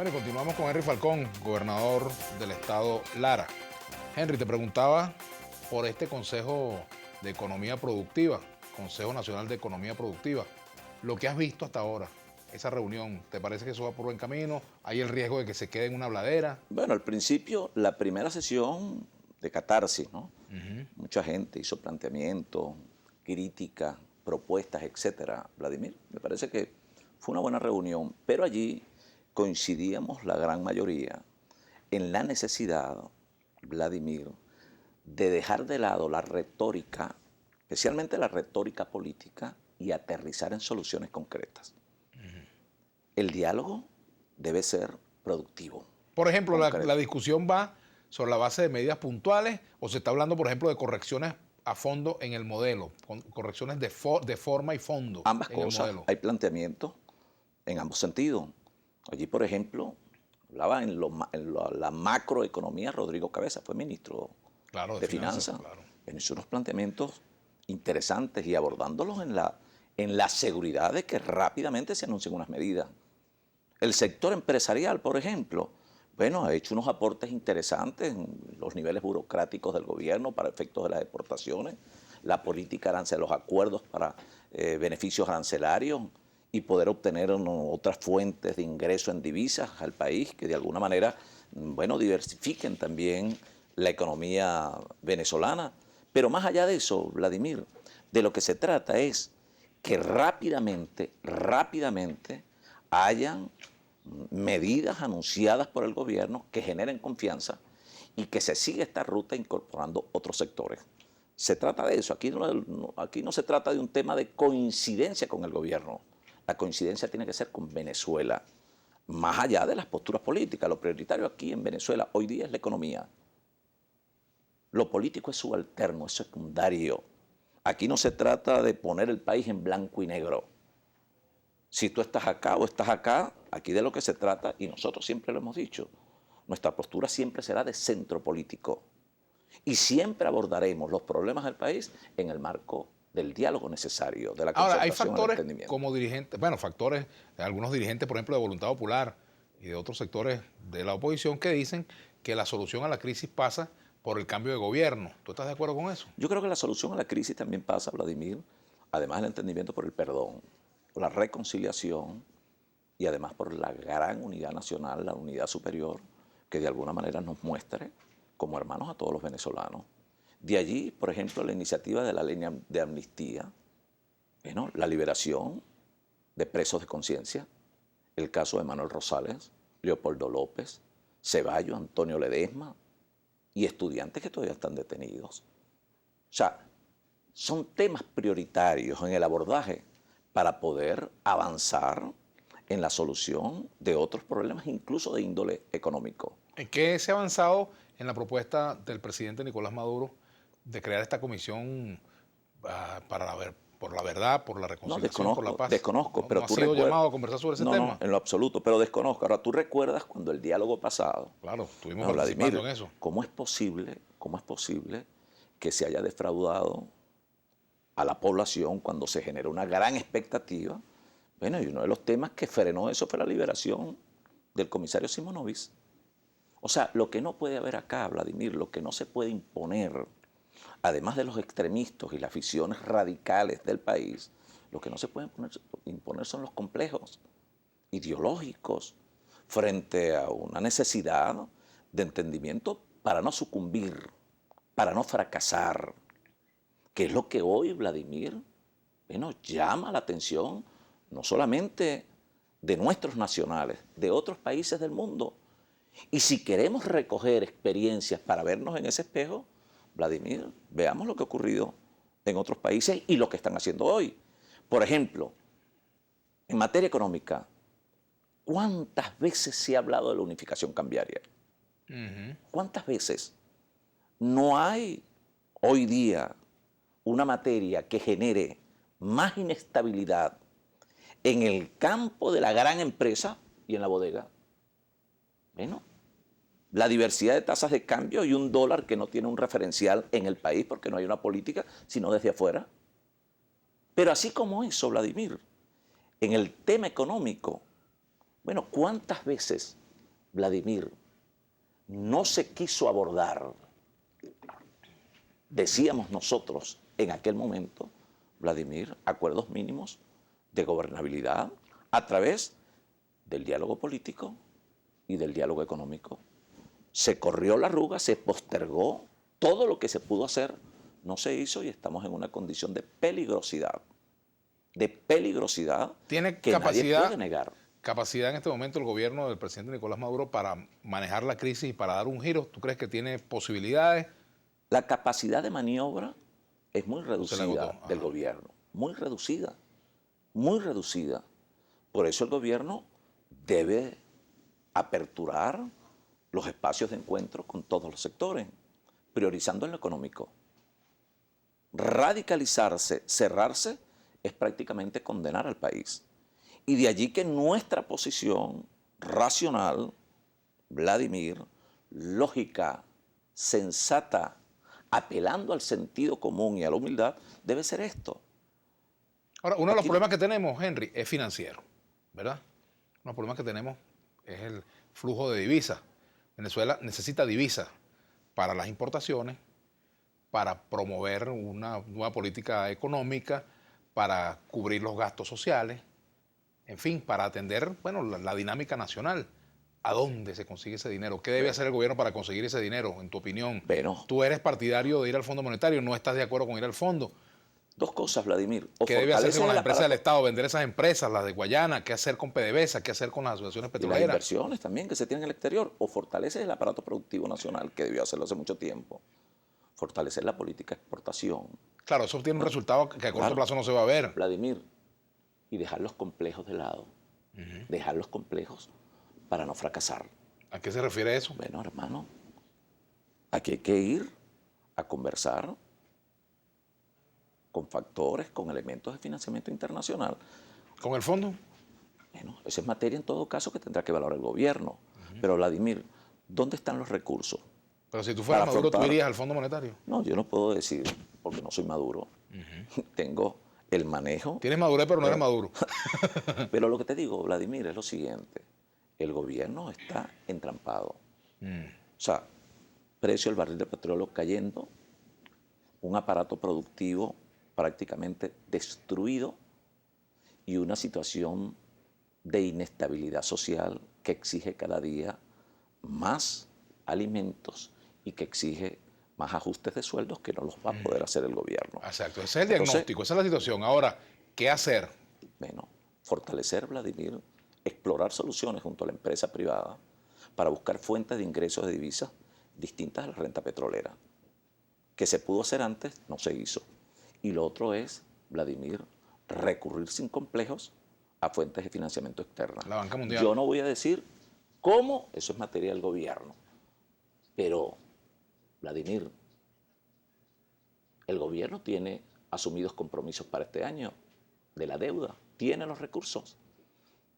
Bueno, y continuamos con Henry Falcón, gobernador del estado Lara. Henry, te preguntaba por este Consejo de Economía Productiva, Consejo Nacional de Economía Productiva. Lo que has visto hasta ahora, esa reunión, ¿te parece que eso va por buen camino? ¿Hay el riesgo de que se quede en una habladera? Bueno, al principio, la primera sesión de catarsis, ¿no? Mucha gente hizo planteamientos, críticas, propuestas, etcétera. Vladimir, me parece que fue una buena reunión, pero allí coincidíamos la gran mayoría en la necesidad, Vladimir, de dejar de lado la retórica, especialmente la retórica política, y aterrizar en soluciones concretas. El diálogo debe ser productivo. Por ejemplo, Concreto. la discusión va sobre la base de medidas puntuales o se está hablando, por ejemplo, de correcciones a fondo en el modelo, correcciones de forma y fondo Ambas en el cosas, modelo. hay planteamientos en ambos sentidos. Allí, por ejemplo, hablaba la macroeconomía Rodrigo Cabeza, fue ministro Claro, de Finanzas. claro. Hizo unos planteamientos interesantes y abordándolos en la seguridad de que rápidamente se anuncien unas medidas. El sector empresarial, por ejemplo, bueno, ha hecho unos aportes interesantes en los niveles burocráticos del gobierno para efectos de las exportaciones, la política arancelaria, los acuerdos para beneficios arancelarios y poder obtener otras fuentes de ingreso en divisas al país que de alguna manera, bueno, diversifiquen también la economía venezolana. Pero más allá de eso, Vladimir, de lo que se trata es que rápidamente hayan medidas anunciadas por el gobierno que generen confianza y que se siga esta ruta incorporando otros sectores. Se trata de eso, aquí no se trata de un tema de coincidencia con el gobierno, la coincidencia tiene que ser con Venezuela, más allá de las posturas políticas. Lo prioritario aquí en Venezuela hoy día es la economía. Lo político es subalterno, es secundario. Aquí no se trata de poner el país en blanco y negro. Si tú estás acá o estás acá, aquí de lo que se trata, y nosotros siempre lo hemos dicho, nuestra postura siempre será de centro político. Y siempre abordaremos los problemas del país en el marco del diálogo necesario, de la Ahora, hay concertación, el factores entendimiento. como dirigentes, bueno, factores, algunos dirigentes, por ejemplo, de Voluntad Popular y de otros sectores de la oposición que dicen que la solución a la crisis pasa por el cambio de gobierno. ¿Tú estás de acuerdo con eso? Yo creo que la solución a la crisis también pasa, Vladimir, además del entendimiento por el perdón, por la reconciliación y además por la gran unidad nacional, la unidad superior, que de alguna manera nos muestre como hermanos a todos los venezolanos. De allí, por ejemplo, la iniciativa de la ley de amnistía, bueno, la liberación de presos de conciencia, el caso de Manuel Rosales, Leopoldo López, Ceballos, Antonio Ledesma y estudiantes que todavía están detenidos. O sea, son temas prioritarios en el abordaje para poder avanzar en la solución de otros problemas, incluso de índole económico. ¿En qué se ha avanzado en la propuesta del presidente Nicolás Maduro de crear esta comisión por la verdad, por la No, reconciliación, por la paz? desconozco, ¿No, pero no ha tú sido recuerdas. llamado a conversar sobre ese No, no, tema? en lo absoluto, pero desconozco. Ahora, tú recuerdas cuando el diálogo pasado, Claro, estuvimos bueno, participando Vladimir, en eso. cómo es posible que se haya defraudado a la población cuando se generó una gran expectativa? Bueno, y uno de los temas que frenó eso fue la liberación del comisario Simonovic. O sea, lo que no puede haber acá, Vladimir, lo que no se puede imponer, además de los extremistas y las visiones radicales del país, lo que no se puede imponer son los complejos ideológicos frente a una necesidad de entendimiento para no sucumbir, para no fracasar, que es lo que hoy, Vladimir, bueno, llama la atención no solamente de nuestros nacionales, de otros países del mundo. Y si queremos recoger experiencias para vernos en ese espejo, Vladimir, veamos lo que ha ocurrido en otros países y lo que están haciendo hoy. Por ejemplo, en materia económica, ¿cuántas veces se ha hablado de la unificación cambiaria? ¿Cuántas veces? No hay hoy día una materia que genere más inestabilidad en el campo de la gran empresa y en la bodega. Bueno, la diversidad de tasas de cambio y un dólar que no tiene un referencial en el país porque no hay una política, sino desde afuera. Pero así como eso, Vladimir, en el tema económico, bueno, ¿cuántas veces Vladimir, no se quiso abordar, decíamos nosotros en aquel momento, Vladimir, acuerdos mínimos de gobernabilidad a través del diálogo político y del diálogo económico. Se corrió la arruga, se postergó, todo lo que se pudo hacer no se hizo y estamos en una condición de peligrosidad ¿Tiene que nadie puede negar. capacidad en este momento el gobierno del presidente Nicolás Maduro para manejar la crisis y para dar un giro? ¿Tú crees que tiene posibilidades? La capacidad de maniobra es muy Se le reducida agotó. del Ajá. gobierno, muy reducida, muy reducida. Por eso el gobierno debe aperturar los espacios de encuentro con todos los sectores, priorizando en lo económico. Radicalizarse, cerrarse, es prácticamente condenar al país. Y de allí que nuestra posición racional, Vladimir, lógica, sensata, apelando al sentido común y a la humildad, debe ser esto. Ahora, uno de los Aquí- problemas que tenemos, Henry, es financiero, ¿verdad? Uno de los problemas que tenemos es el flujo de divisas. Venezuela necesita divisas para las importaciones, para promover una nueva política económica, para cubrir los gastos sociales, en fin, para atender, bueno, la dinámica nacional. ¿A dónde se consigue ese dinero? ¿Qué debe hacer el gobierno para conseguir ese dinero, en tu opinión? Bueno, Tú eres partidario de ir al Fondo Monetario, no estás de acuerdo con ir al fondo. dos cosas, Vladimir. O ¿Qué debe hacerse fortaleces con las el empresas del aparato Estado? ¿Vender esas empresas, las de Guayana? ¿Qué hacer con PDVSA? ¿Qué hacer con las asociaciones y las petroleras? inversiones también que se tienen en el exterior. O fortaleces el aparato productivo nacional, que debió hacerlo hace mucho tiempo. Fortalecer la política de exportación. Claro, eso tiene un resultado que a corto Claro. plazo no se va a ver. Vladimir, y dejar los complejos de lado. Dejar los complejos para no fracasar. ¿A qué se refiere eso? Bueno, hermano, aquí hay que ir a conversar con factores, con elementos de financiamiento internacional. ¿Con el fondo? Bueno, esa es materia en todo caso que tendrá que valorar el gobierno. Pero Vladimir, ¿dónde están los recursos? Pero si tú fueras Para Maduro, ¿tú afrontar- irías al Fondo Monetario? No, yo no puedo decir, porque no soy Maduro. Tengo el manejo. Tienes madurez, pero no eres Maduro. Pero lo que te digo, Vladimir, es lo siguiente. El gobierno está entrampado. O sea, precio del barril de petróleo cayendo, un aparato productivo prácticamente destruido y una situación de inestabilidad social que exige cada día más alimentos y que exige más ajustes de sueldos que no los va a poder hacer el gobierno. Exacto, ese es el Entonces, diagnóstico, esa es la situación. Ahora, ¿qué hacer? Bueno, fortalecer, Vladimir, explorar soluciones junto a la empresa privada para buscar fuentes de ingresos de divisas distintas a la renta petrolera. Que se pudo hacer antes, no se hizo. Y lo otro es, Vladimir, recurrir sin complejos a fuentes de financiamiento externa. La banca mundial. Yo no voy a decir cómo, eso es materia del gobierno. Pero, Vladimir, el gobierno tiene asumidos compromisos para este año de la deuda, tiene los recursos,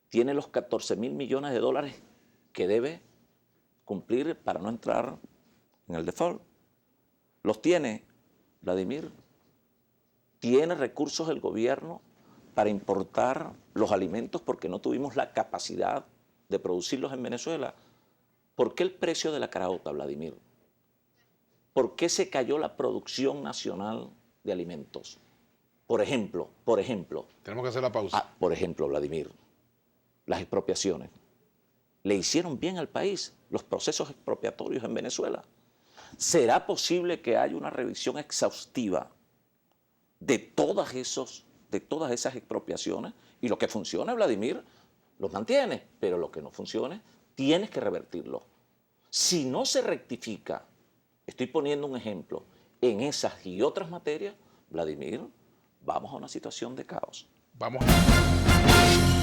tiene los 14.000 millones de dólares que debe cumplir para no entrar en el default. Los tiene, Vladimir. Tiene recursos el gobierno para importar los alimentos porque no tuvimos la capacidad de producirlos en Venezuela. ¿Por qué el precio de la caraota, Vladimir? ¿Por qué se cayó la producción nacional de alimentos? Por ejemplo, Tenemos que hacer la pausa. Vladimir, las expropiaciones. ¿Le hicieron bien al país los procesos expropiatorios en Venezuela? ¿Será posible que haya una revisión exhaustiva de todas esas expropiaciones? Y lo que funcione, Vladimir, lo mantiene, pero lo que no funcione, tienes que revertirlo. Si no se rectifica, estoy poniendo un ejemplo, en esas y otras materias, Vladimir, vamos a una situación de caos. Vamos a...